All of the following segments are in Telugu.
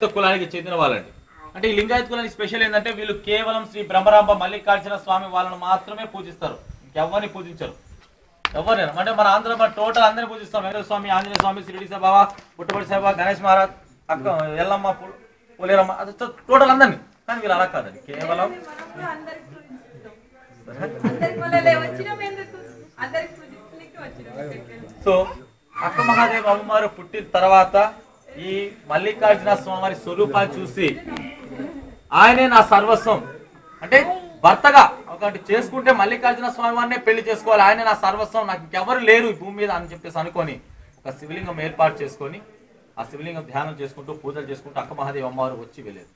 కులానికి చెందిన వాళ్ళండి. అంటే ఈ లింగాయత కులానికి స్పెషల్ ఏంటంటే వీళ్ళు కేవలం శ్రీ బ్రహ్మరాంబ మల్లికార్జున స్వామి వాళ్ళని మాత్రమే పూజిస్తారు, ఇంకెవరిని పూజించరు. ఎవరైనా అంటే మన ఆంధ్ర టోటల్ అందరినీ పూజిస్తాం. వెంకటేశ్వర స్వామి, ఆంజనేయ స్వామి, షిరిడి సాయిబాబా, పుట్టపడి సాయిబాబా, గణేష్ మహారాజ్, అక్క ఎల్లమ్మ, పోలేరమ్మ, అది టోటల్ అందరినీ. కానీ వీళ్ళు అలా కాదండి, కేవలం సో అక్క మహాదేవ అమ్మవారు పుట్టిన తర్వాత ఈ మల్లికార్జున స్వామి స్వరూపాన్ని చూసి ఆయనే నా సర్వస్వం, అంటే భర్తగా ఒకటి చేసుకుంటే మల్లికార్జున స్వామి వారినే పెళ్లి చేసుకోవాలి, ఆయనే నా సర్వస్వం, నాకు ఇంకెవరు లేరు ఈ భూమి మీద అని చెప్పేసి అనుకొని ఒక శివలింగం ఏర్పాటు చేసుకొని ఆ శివలింగం ధ్యానం చేసుకుంటూ పూజలు చేసుకుంటూ అక్క మహాదేవి అమ్మవారు వచ్చి వెళ్ళేది.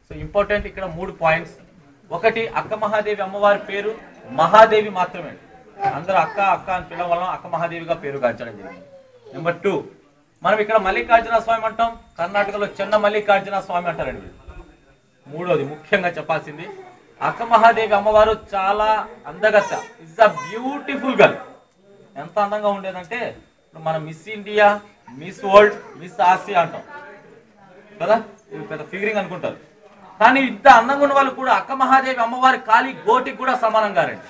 సో ఇంపార్టెంట్ ఇక్కడ 3 పాయింట్స్. ఒకటి, అక్క మహాదేవి అమ్మవారి పేరు మహాదేవి మాత్రమే, అందరూ అక్క అక్క అని పిలవడం వలన అక్క మహాదేవిగా పేరు గాంచడం జరిగింది. నెంబర్ 2, మనం ఇక్కడ మల్లికార్జున స్వామి అంటాం, కర్ణాటకలో చెన్న మల్లికార్జున స్వామి అంటారండి. మూడోది ముఖ్యంగా చెప్పాల్సింది, అక్క మహాదేవి అమ్మవారు చాలా అందగత్త, ఇస్ అ బ్యూటిఫుల్ గర్ల్. ఎంత అందంగా ఉండేదంటే ఇప్పుడు మనం miss India, miss world, miss Asia అంటాం కదా, ఇది పెద్ద ఫిగరింగ్ అనుకుంటారు. కానీ ఇంత అందంగా ఉన్న వాళ్ళు కూడా అక్క మహాదేవి అమ్మవారి కాలి గోటికి కూడా సమానం కారండి.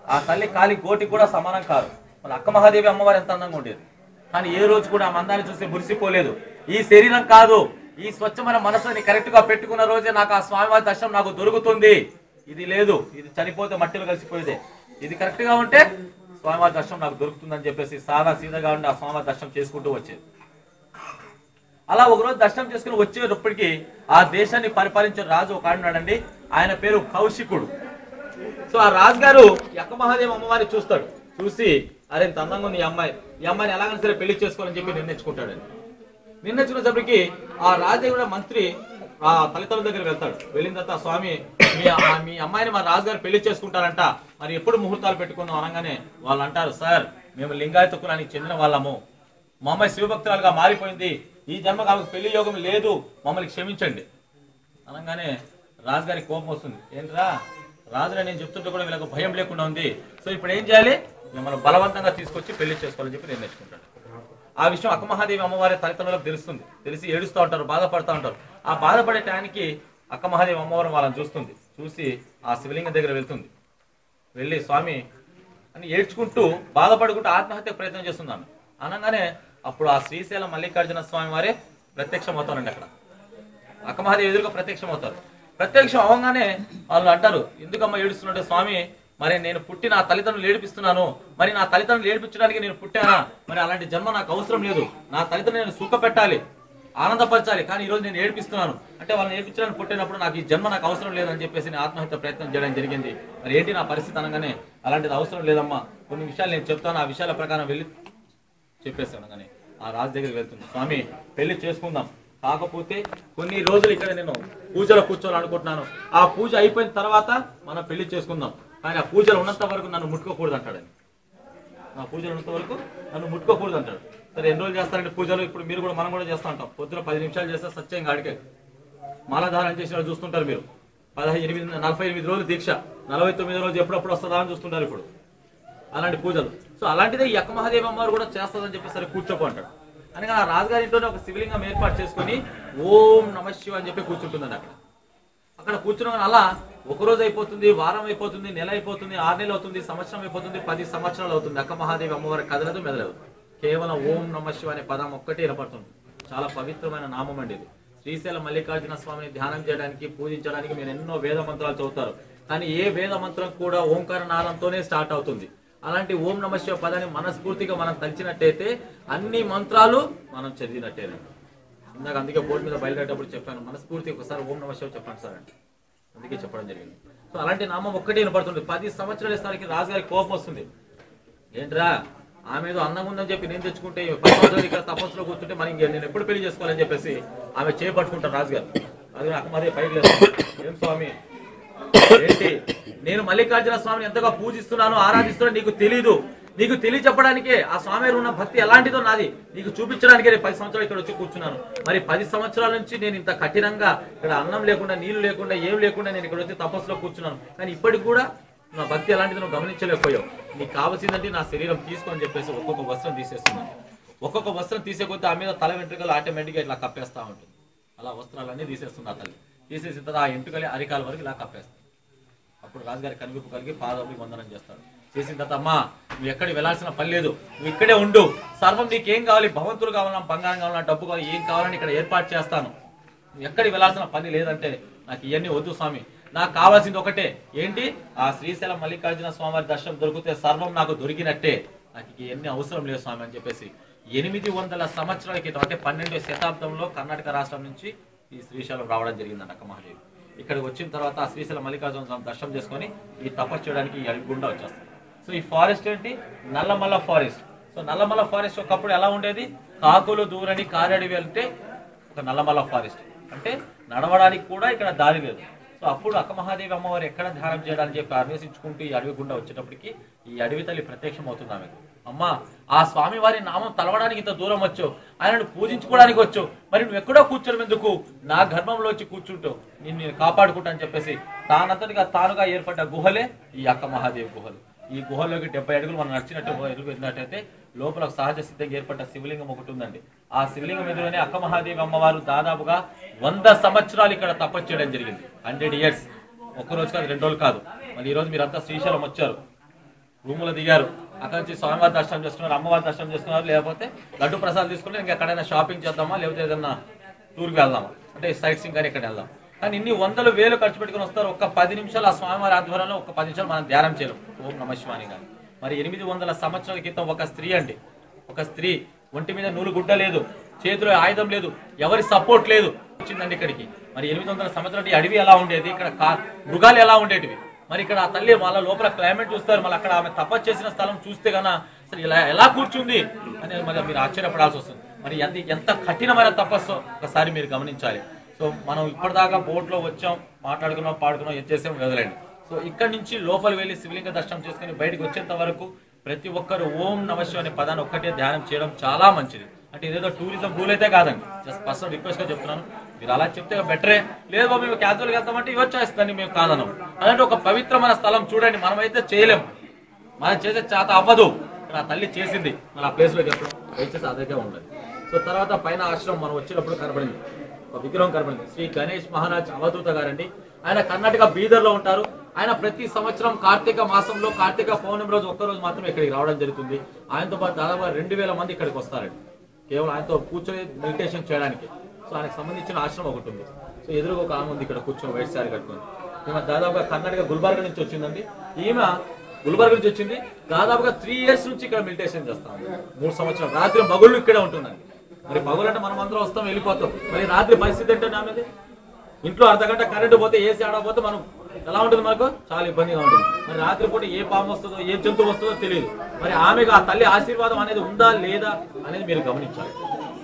ఆ తల్లి కాలి గోటికి కూడా సమానం కాదు. మరి అక్క మహాదేవి అమ్మవారు ఎంత అందంగా ఉండేది, కానీ ఏ రోజు కూడా ఆ మందాన్ని చూసి మురిసిపోలేదు. ఈ శరీరం కాదు, ఈ స్వచ్ఛమైన మనసుని కరెక్ట్ గా పెట్టుకున్న రోజే నాకు ఆ స్వామివారి దర్శనం నాకు దొరుకుతుంది. ఇది లేదు, ఇది చనిపోతే మట్టిలో కలిసిపోయేదే. ఇది కరెక్ట్ గా ఉంటే స్వామివారి దర్శనం నాకు దొరుకుతుందని చెప్పేసి సాదా సీదాగా ఉండి ఆ స్వామివారి దర్శనం చేసుకుంటూ వచ్చేది. అలా ఒకరోజు దర్శనం చేసుకుని వచ్చేటప్పటికి ఆ దేశాన్ని పరిపాలించిన రాజు ఒక ఉన్నాడండి, ఆయన పేరు కౌశికుడు. సో ఆ రాజు గారు అక్క మహాదేవి అమ్మవారిని చూస్తాడు, చూసి అరే ఇంత అందంగా ఉంది ఈ అమ్మాయిని ఎలాగైనా సరే పెళ్లి చేసుకోవాలని చెప్పి నిర్ణయించుకుంటాడండి. నిర్ణయించుకునేసరికి ఆ రాజదేవుడు మంత్రి ఆ తల్లిదండ్రుల దగ్గర వెళ్తాడు. వెళ్ళిన తర్వాత స్వామి మీ అమ్మాయిని మా రాజుగారు పెళ్లి చేసుకుంటారంట, మరి ఎప్పుడు ముహూర్తాలు పెట్టుకుందాం అనగానే వాళ్ళు అంటారు, సార్ మేము లింగాయత కులానికి చెందిన వాళ్ళము, మా అమ్మాయి శివభక్తురాలుగా మారిపోయింది, ఈ జన్మకు ఆమెకు పెళ్లి యోగం లేదు, మమ్మల్ని క్షమించండి అనగానే రాజుగారికి కోపం వస్తుంది. ఏంట్రా రాజుగా నేను చెప్తుంటే కూడా వీళ్ళకి భయం లేకుండా ఉంది, సో ఇప్పుడు ఏం చేయాలి, మిమ్మల్ని బలవంతంగా తీసుకొచ్చి పెళ్లి చేసుకోవాలని చెప్పి నిర్ణయించుకుంటాడు. ఆ విషయం అక్క మహాదేవి అమ్మవారి తల్లిదండ్రులకు తెలుస్తుంది. తెలిసి ఏడుస్తూ ఉంటారు, బాధపడుతూ ఉంటారు. ఆ బాధపడే టయానికి అక్క మహాదేవి అమ్మవారు వాళ్ళని చూస్తుంది. చూసి ఆ శివలింగం దగ్గర వెళ్తుంది. వెళ్ళి స్వామి అని ఏడ్చుకుంటూ బాధపడుకుంటూ ఆత్మహత్య ప్రయత్నం చేస్తున్నాను అనగానే అప్పుడు ఆ శ్రీశైలం మల్లికార్జున స్వామి వారే ప్రత్యక్షం అవుతారండి. అక్కడ అక్క మహాదేవి ఎదురుగా ప్రత్యక్షం అవుతారు. ప్రత్యక్షం అవగానే వాళ్ళు అంటారు, ఎందుకమ్మా ఏడుస్తున్నట్టే స్వామి, మరి నేను పుట్టి నా తల్లిదండ్రులు ఏడిపిస్తున్నాను, మరి నా తల్లిదండ్రులు ఏడిపించడానికి నేను పుట్టానా, మరి అలాంటి జన్మ నాకు అవసరం లేదు, నా తల్లిదండ్రులు నేను సుఖ పెట్టాలి, ఆనందపరచాలి, కానీ ఈ రోజు నేను ఏడిపిస్తున్నాను అంటే వాళ్ళని ఏడిపించడానికి పుట్టినప్పుడు నాకు ఈ జన్మ నాకు అవసరం లేదని చెప్పేసి నేను ఆత్మహత్య ప్రయత్నం చేయడం జరిగింది. మరి ఏంటి నా పరిస్థితి అనగానే అలాంటిది అవసరం లేదమ్మా, కొన్ని విషయాలు నేను చెప్తాను, ఆ విషయాల ప్రకారం వెళ్ళి చెప్పేస్తాను కానీ ఆ రాజు దగ్గరికి వెళ్తుంది. స్వామి పెళ్లి చేసుకుందాం, కాకపోతే కొన్ని రోజులు ఇక్కడ నేను పూజలో కూర్చోవాలనుకుంటున్నాను, ఆ పూజ అయిపోయిన తర్వాత మనం పెళ్లి చేసుకుందాం, కానీ ఆ పూజలు ఉన్నంత వరకు నన్ను ముట్టుకోకూడదు అంటాడని. ఆ పూజలు ఉన్నంత వరకు నన్ను ముట్టుకోకూడదు అంటాడు. సరే ఎన్ని రోజులు చేస్తారంటే పూజలు, ఇప్పుడు మీరు కూడా మనం కూడా చేస్తూ ఉంటాం, పొద్దున 10 నిమిషాలు చేస్తే సత్యంగా అడిగే మాలాధారణ చేసిన వాళ్ళు చూస్తుంటారు మీరు. 48 రోజులు దీక్ష, 49 రోజు ఎప్పుడప్పుడు వస్తుందా అని చూస్తుంటారు ఇప్పుడు అలాంటి పూజలు. సో అలాంటిదే ఈ అక్క మహాదేవి అమ్మవారు కూడా చేస్తుందని చెప్పి సరే కూర్చోపో అంటాడు. అనగా ఆ రాజుగారి ఇంట్లోనే ఒక శివలింగం ఏర్పాటు చేసుకుని ఓం నమ శివ అని చెప్పి కూర్చుంటుందండి. అక్కడ కూర్చున్న అలా ఒక రోజు అయిపోతుంది, వారం అయిపోతుంది, నెల అయిపోతుంది, 6 నెలలు అవుతుంది, సంవత్సరం అయిపోతుంది, 10 సంవత్సరాలు అవుతుంది. అక్క మహాదేవి అమ్మవారి కదలదు మెదలదు, కేవలం ఓం నమ శివ అనే పదం ఒక్కటే వినపడుతుంది. చాలా పవిత్రమైన నామం అండి ఇది. శ్రీశైలం మల్లికార్జున స్వామిని ధ్యానం చేయడానికి పూజించడానికి మీరు ఎన్నో వేద మంత్రాలు చదువుతారు, కానీ ఏ వేద మంత్రం కూడా ఓంకార నాదంతోనే స్టార్ట్ అవుతుంది. అలాంటి ఓం నమ శివ పదాన్ని మనస్ఫూర్తిగా మనం తలిచినట్టయితే అన్ని మంత్రాలు మనం చదివినట్టేనండి. ఇందాక అందుకే బోర్డు మీద బయలుదేరేటప్పుడు చెప్పాను, మనస్ఫూర్తి ఒకసారి ఓం నమ శివ చెప్పండి సార్ అంటే, అందుకే చెప్పడం జరిగింది. సో అలాంటి నామం ఒక్కటే వినపడుతుంది. 10 సంవత్సరాలు ఇస్తానికి రాజుగారికి కోపం వస్తుంది. ఏంట్రా ఆమె ఏదో అందంగా ఉందని చెప్పి నేను తెచ్చుకుంటే 10 సంవత్సరాలు ఇక్కడ తపస్సులో కూర్చుంటే మరి నేను ఎప్పుడు పెళ్లి చేసుకోవాలని చెప్పేసి ఆమె చేపట్టుకుంటారు రాజుగారు. రాజుగారు అక్కమాదే పైకి లేదు, ఏం స్వామి ఏంటి, నేను మల్లికార్జున స్వామిని ఎంతగా పూజిస్తున్నాను, ఆరాధిస్తున్నాను, నీకు తెలీదు, నీకు తెలియచెప్పడానికే ఆ స్వామి ఉన్న భక్తి ఎలాంటిదో నాది నీకు చూపించడానికే నేను 10 సంవత్సరాలు ఇక్కడ వచ్చి కూర్చున్నాను. మరి 10 సంవత్సరాల నుంచి నేను ఇంత కఠినంగా ఇక్కడ అన్నం లేకుండా, నీళ్లు లేకుండా, ఏం లేకుండా నేను ఇక్కడ వచ్చి తపస్సులో కూర్చున్నాను, కానీ ఇప్పటికి కూడా నా భక్తి ఎలాంటిది నువ్వు గమనించలేకపోయావు, నీకు కావాల్సిందంటే నా శరీరం తీసుకొని చెప్పేసి ఒక్కొక్క వస్త్రం తీసేస్తున్నాను. ఒక్కొక్క వస్త్రం తీసే కొద్దీ ఆ మీద తల వెంట్రుకలు ఆటోమేటిక్గా ఇట్లా కప్పేస్తా ఉంటుంది. అలా వస్త్రాలన్నీ తీసేస్తుంది ఆ తల్లి. తీసేసిన తర్వాత ఆ ఎంటుకలే అరికాల వరకు ఇలా కప్పేస్తుంది. అప్పుడు రాజుగారి కనువిప్పు కలిగి పాదములు వందనం చేస్తాడు. చేసిన తర్వాత అమ్మా నువ్వు ఎక్కడికి వెళ్ళాల్సిన పని లేదు, నువ్వు ఇక్కడే ఉండు, సర్వం నీకేం కావాలి, భవంతులు కావాలన్నా, బంగారం కావాలన్నా, డబ్బు కావాలి, ఏం కావాలని ఇక్కడ ఏర్పాటు చేస్తాను, నువ్వు ఎక్కడికి వెళ్ళాల్సిన పని లేదంటే నాకు ఇవన్నీ వద్దు స్వామి, నాకు కావాల్సింది ఒకటే ఏంటి, ఆ శ్రీశైలం మల్లికార్జున స్వామివారి దర్శనం దొరికితే సర్వం నాకు దొరికినట్టే, నాకు ఇవన్నీ అవసరం లేదు స్వామి అని చెప్పేసి 800 సంవత్సరాల క్రితం అంటే 12వ శతాబ్దంలో కర్ణాటక రాష్ట్రం నుంచి ఈ శ్రీశైలం రావడం జరిగిందంట అక్క మహాదేవి. ఇక్కడికి వచ్చిన తర్వాత ఆ శ్రీశైలం మల్లికార్జున స్వామి దర్శనం చేసుకొని ఈ తపస్సు చేయడానికి ఈ అడవి గుండా వచ్చేస్తారు. సో ఈ ఫారెస్ట్ ఏంటి, Nallamala forest. So Nallamala forest ఒకప్పుడు ఎలా ఉండేది, కాకులు దూరని కారడవి వెళ్తే ఒక నల్లమల్ల ఫారెస్ట్ అంటే నడవడానికి కూడా ఇక్కడ దారి లేదు. సో అప్పుడు అక్క మహాదేవి అమ్మవారు ఎక్కడ ధ్యానం చేయడానికి చెప్పి అన్వేషించుకుంటూ ఈ అడవి గుండా వచ్చేటప్పటికి ఈ అడవి తల్లి ప్రత్యక్షం అవుతుంది ఆమెకు. అమ్మా ఆ స్వామి వారి నామం తలవడానికి ఇంత దూరం వచ్చావు, ఆయనను పూజించుకోవడానికి వచ్చావు, మరి నువ్వు ఎక్కడో కూర్చోడం ఎందుకు, నా గర్భంలో వచ్చి కూర్చుంటావు, నేను కాపాడుకుంటా అని చెప్పేసి తానంతటిగా తానుగా ఏర్పడ్డ గుహలే ఈ అక్క మహాదేవి గుహలు. ఈ గుహలోకి 70 అడుగులు మనం నడిచినట్టు వెళ్ళినట్టయితే లోపల సహజ సిద్ధంగా ఏర్పడ్డ శివలింగం ఒకటి ఉందండి. ఆ శివలింగం ఎదురునే అక్క మహాదేవి అమ్మవారు దాదాపుగా 100 సంవత్సరాలు ఇక్కడ తపస్సు చేయడం జరిగింది. 100 years. ఒక్కరోజు కాదు, 2 రోజులు కాదు. మరి ఈ రోజు మీరంతా శ్రీశైలం వచ్చారు, రూములో దిగారు, అక్కడ నుంచి స్వామివారి దర్శనం చేసుకున్నారు, అమ్మవారి దర్శనం చేసుకున్నారు, లేకపోతే లడ్డు ప్రసాదం తీసుకుంటే ఇంకా ఎక్కడైనా షాపింగ్ చేద్దామా, లేకపోతే ఏదైనా టూర్కి వెళ్దామా, అంటే సైట్ సీయింగ్ కానీ ఎక్కడ వెళ్దాం. కానీ ఇన్ని 100,000 ఖర్చు పెట్టుకుని వస్తారు, ఒక్క 10 నిమిషాలు ఆ స్వామివారి ఆధ్వర్యంలో ఒక 10 నిమిషాలు మనం ధ్యానం చేయలేం ఓం నమ శివాని కానీ. మరి 800 సంవత్సరాల క్రితం ఒక స్త్రీ అండి, ఒక స్త్రీ ఒంటి మీద నూలు గుడ్డ లేదు, చేతిలో ఆయుధం లేదు, ఎవరి సపోర్ట్ లేదు, వచ్చిందండి ఇక్కడికి. మరి 800 సంవత్సరాలు అడవి ఎలా ఉండేది, ఇక్కడ మృగాలు ఎలా ఉండేటివి, మరి ఇక్కడ ఆ తల్లి వాళ్ళ లోపల క్లైమేట్ చూస్తారు, మళ్ళీ అక్కడ ఆమె తపస్సు చేసిన స్థలం చూస్తే కన్నా అసలు ఇలా ఎలా కూర్చుంది అని మళ్ళీ మీరు ఆశ్చర్యపడాల్సి వస్తుంది. మరి ఎంత కఠినమైన తపస్సు ఒకసారి మీరు గమనించాలి. సో మనం ఇప్పటిదాకా బోట్లో వచ్చాం, మాట్లాడుకున్నాం, పాడుకున్నాం, ఏం చేసాం వదలండి. సో ఇక్కడ నుంచి లోపల వెళ్ళి శివలింగ దర్శనం చేసుకుని బయటకు వచ్చేంత వరకు ప్రతి ఒక్కరు ఓం నమ శివాయ అనే పదాన్ని ఒక్కటే ధ్యానం చేయడం చాలా మంచిది. అంటే ఇదేదో టూరిజం రూల్ అయితే కాదండి, జస్ట్ పర్సనల్ రిక్వెస్ట్ గా చెప్తున్నాను. మీరు అలా చెప్తే బెటరే, లేదు బాబు మేము క్యాజువల్గా వెళ్తామంటే ఇవ్వచ్చేస్తాను, మేము కాదన్నాం. అలాంటి ఒక పవిత్రమైన స్థలం చూడండి, మనమైతే చేయలేము, మనం చేసే చేత అవ్వదు, ఆ తల్లి చేసింది, మన ఆ ప్లేస్ లో చెప్పడం దయచేసి అదే ఉండదు. సో తర్వాత పైన ఆశ్రమం మనం వచ్చేటప్పుడు కనబడింది, ఒక విగ్రహం కనబడింది, శ్రీ గణేష్ మహారాజ్ అవధూత గారండి. ఆయన కర్ణాటక బీదర్ లో ఉంటారు. ఆయన ప్రతి సంవత్సరం కార్తీక మాసంలో కార్తీక పౌర్ణమి రోజు ఒక్కరోజు మాత్రం ఇక్కడికి రావడం జరుగుతుంది. ఆయనతో పాటు దాదాపు 2000 మంది ఇక్కడికి వస్తారండి, కేవలం ఆయనతో కూర్చొని మెడిటేషన్ చేయడానికి. సో ఆయనకు సంబంధించిన ఆశ్రమం ఒకటి ఉంది. సో ఎదురుగా ఒక ఆమె ఉంది ఇక్కడ కూర్చొని వైట్ శారీ కట్టుకొని. ఈమె దాదాపుగా కర్ణాటక గుల్బర్గా నుంచి వచ్చిందండి. ఈమె గుల్బర్గా నుంచి వచ్చింది, దాదాపుగా 3 years నుంచి ఇక్కడ మెడిటేషన్ చేస్తాం. 3 సంవత్సరాలు రాత్రి మగుళ్ళు ఇక్కడే ఉంటుందండి. మరి మగులు అంటే మనం అందరం వస్తాం వెళ్ళిపోతాం, మరి రాత్రి పరిస్థితి ఏంటంటే ఆమెది, ఇంట్లో అర్ధగంట కరెంటు పోతే ఏసీ ఆడకపోతే మనం ఎలా ఉంటుంది, మనకు చాలా ఇబ్బందిగా ఉంటుంది. మరి రాత్రిపూట ఏ పాము వస్తుందో ఏ జంతువు వస్తుందో తెలియదు. మరి ఆమెకు ఆ తల్లి ఆశీర్వాదం అనేది ఉందా లేదా అనేది మీరు గమనించాలి,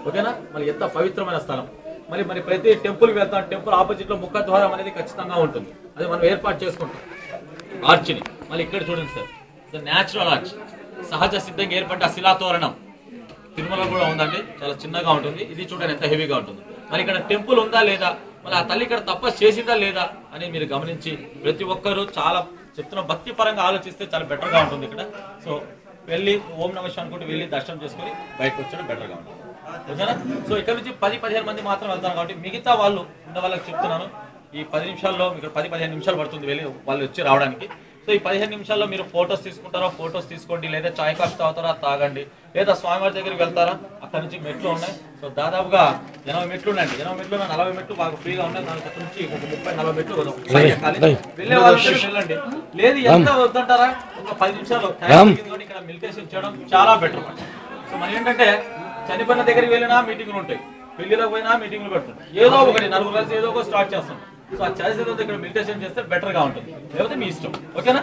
ఓకేనా. మరి ఎంత పవిత్రమైన స్థలం. మరి ప్రతి టెంపుల్కి వెళ్తాం, టెంపుల్ ఆపోజిట్ లో ముఖద్వారం అనేది ఖచ్చితంగా ఉంటుంది, అది మనం ఏర్పాటు చేసుకుంటాం ఆర్చ్ని. మళ్ళీ ఇక్కడ చూడండి సార్, న్యాచురల్ ఆర్చ్, సహజ సిద్ధంగా ఏర్పడ్డ శిలాతోరణం. తిరుమల కూడా ఉందండి, చాలా చిన్నగా ఉంటుంది. ఇది చూడండి ఎంత హెవీగా ఉంటుంది. మరి ఇక్కడ టెంపుల్ ఉందా లేదా, మరి ఆ తల్లి ఇక్కడ తపస్సు చేసిందా లేదా అని మీరు గమనించి ప్రతి ఒక్కరూ చాలా చెప్తున్న భక్తి పరంగా ఆలోచిస్తే చాలా బెటర్గా ఉంటుంది ఇక్కడ. సో వెళ్ళి ఓం నమ శివాయ అనుకుంటూ వెళ్ళి దర్శనం చేసుకుని బయటకు వచ్చడం బెటర్గా ఉంటుంది, ఓకేనా. సో ఇక్కడ నుంచి 10-15 మంది మాత్రం వెళ్తారు కాబట్టి మిగతా వాళ్ళు ఉన్న వాళ్ళకి చెప్తున్నాను, ఈ 10 నిమిషాల్లో మీకు 10-15 నిమిషాలు పడుతుంది వెళ్ళి వాళ్ళు వచ్చి రావడానికి. సో ఈ 15 నిమిషాల్లో మీరు ఫొటోస్ తీసుకుంటారా, ఫొటోస్ తీసుకోండి, లేదా చాయ్ కాఫీ తాగుతారా తాగండి, లేదా స్వామివారి దగ్గరికి వెళ్తారా, అక్కడ నుంచి మెట్లు ఉన్నాయి. సో దాదాపుగా 80 మెట్లు ఉన్నాయండి, 80 మెట్లు 40 మెట్లు బాగా ఫ్రీగా ఉన్నాయి. దాని అక్కడ నుంచి ఒక 30-40 మెట్లు వెళ్ళే వాళ్ళు వెళ్ళండి. లేదు ఎంత వద్దంటారా, ఒక 10 నిమిషాలు ఇక్కడ మెడిటేషన్ చేయడం చాలా బెటర్. సో మరి ఏంటంటే చనిపోయిన దగ్గరికి వెళ్ళినా మీటింగ్లు ఉంటాయి, పెళ్లిలోకి పోయినా మీటింగ్లు పెడుతుంటాయి, ఏదో ఒకటి నలుగురు కలిసి ఏదో ఒకటి స్టార్ట్ చేస్తాం. సో ఆ చేసే ఇక్కడ మెడిటేషన్ చేస్తే బెటర్ గా ఉంటుంది, లేకపోతే మీ ఇష్టం, ఓకేనా.